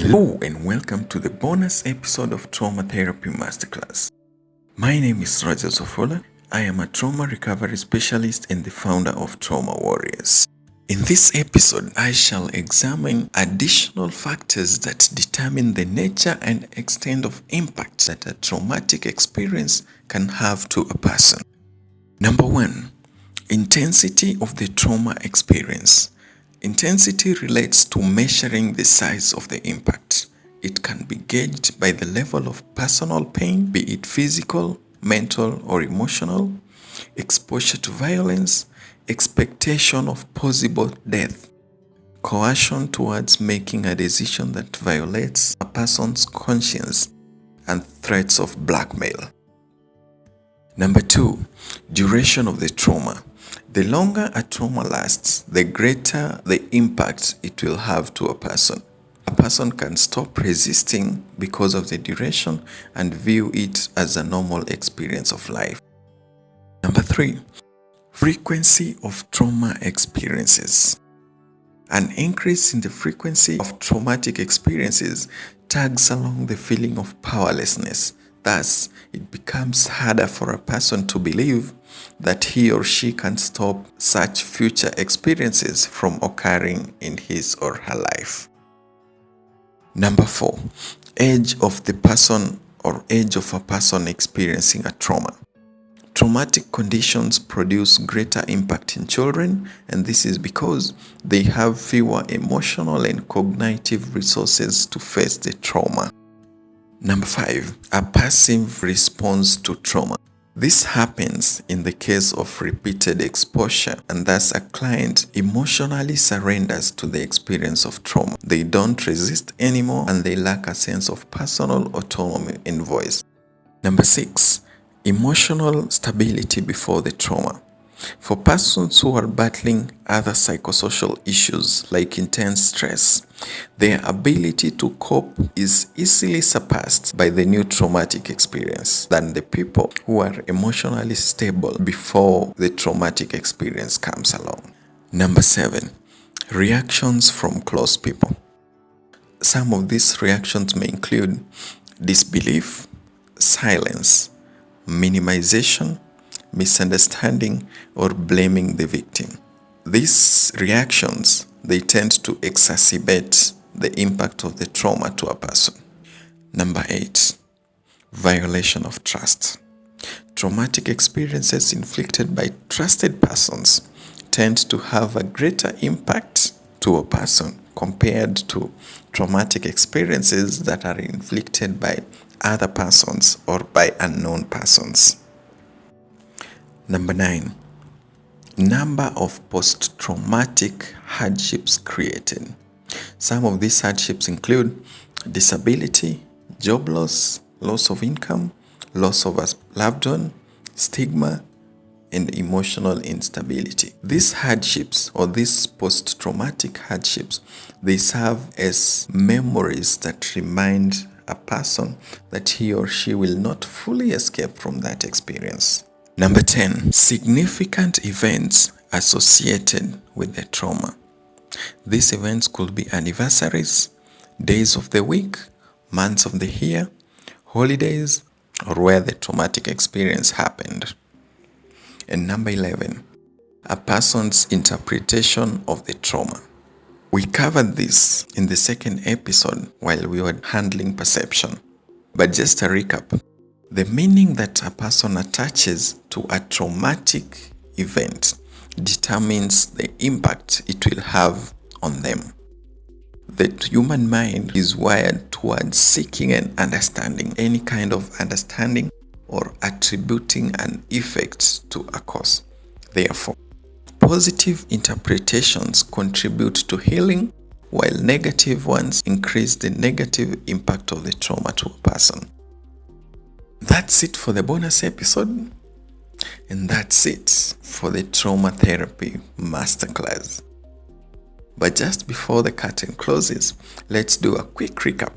Hello and welcome to the bonus episode of Trauma Therapy Masterclass. My name is Roger Sofola. I am a trauma recovery specialist and the founder of Trauma Warriors. In this episode, I shall examine additional factors that determine the nature and extent of impact that a traumatic experience can have to a person. Number 1. Intensity of the trauma experience. Intensity relates to measuring the size of the impact. It can be gauged by the level of personal pain, be it physical, mental, or emotional, exposure to violence, expectation of possible death, coercion towards making a decision that violates a person's conscience, and threats of blackmail. Number 2, duration of the trauma. The longer a trauma lasts, the greater the impact it will have to a person. A person can stop resisting because of the duration and view it as a normal experience of life. Number 3, frequency of trauma experiences. An increase in the frequency of traumatic experiences tags along the feeling of powerlessness. Thus, it becomes harder for a person to believe that he or she can stop such future experiences from occurring in his or her life. Number 4, age of the person or age of a person experiencing a trauma. Traumatic conditions produce greater impact in children, and this is because they have fewer emotional and cognitive resources to face the trauma. Number 5, a passive response to trauma. This happens in the case of repeated exposure, and thus a client emotionally surrenders to the experience of trauma. They don't resist anymore and they lack a sense of personal autonomy and voice. Number 6, emotional stability before the trauma. For persons who are battling other psychosocial issues like intense stress, their ability to cope is easily surpassed by the new traumatic experience than the people who are emotionally stable before the traumatic experience comes along. Number 7, reactions from close people. Some of these reactions may include disbelief, silence, minimization, misunderstanding, or blaming the victim. These reactions, they tend to exacerbate the impact of the trauma to a person. Number 8, violation of trust. Traumatic experiences inflicted by trusted persons tend to have a greater impact to a person compared to traumatic experiences that are inflicted by other persons or by unknown persons. Number 9, number of post-traumatic hardships created. Some of these hardships include disability, job loss, loss of income, loss of a loved one, stigma, and emotional instability. These hardships or these post-traumatic hardships, they serve as memories that remind a person that he or she will not fully escape from that experience. Number 10, significant events associated with the trauma. These events could be anniversaries, days of the week, months of the year, holidays, or where the traumatic experience happened. And number 11, a person's interpretation of the trauma. We covered this in the second episode while we were handling perception. But just a recap, the meaning that a person attaches to a traumatic event determines the impact it will have on them. The human mind is wired towards seeking and understanding, any kind of understanding or attributing an effect to a cause. Therefore, positive interpretations contribute to healing, while negative ones increase the negative impact of the trauma to a person. That's it for the bonus episode, and that's it for the Trauma Therapy Masterclass. But just before the curtain closes, let's do a quick recap.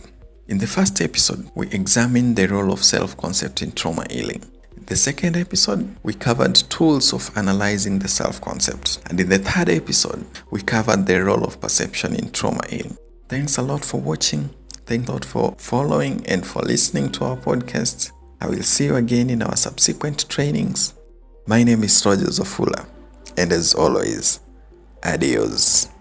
In the first episode, we examined the role of self-concept in trauma healing. In the second episode, we covered tools of analyzing the self-concept. And in the third episode, we covered the role of perception in trauma healing. Thanks a lot for watching. Thanks a lot for following and for listening to our podcast. I will see you again in our subsequent trainings. My name is Roger Zofula, and as always, adios.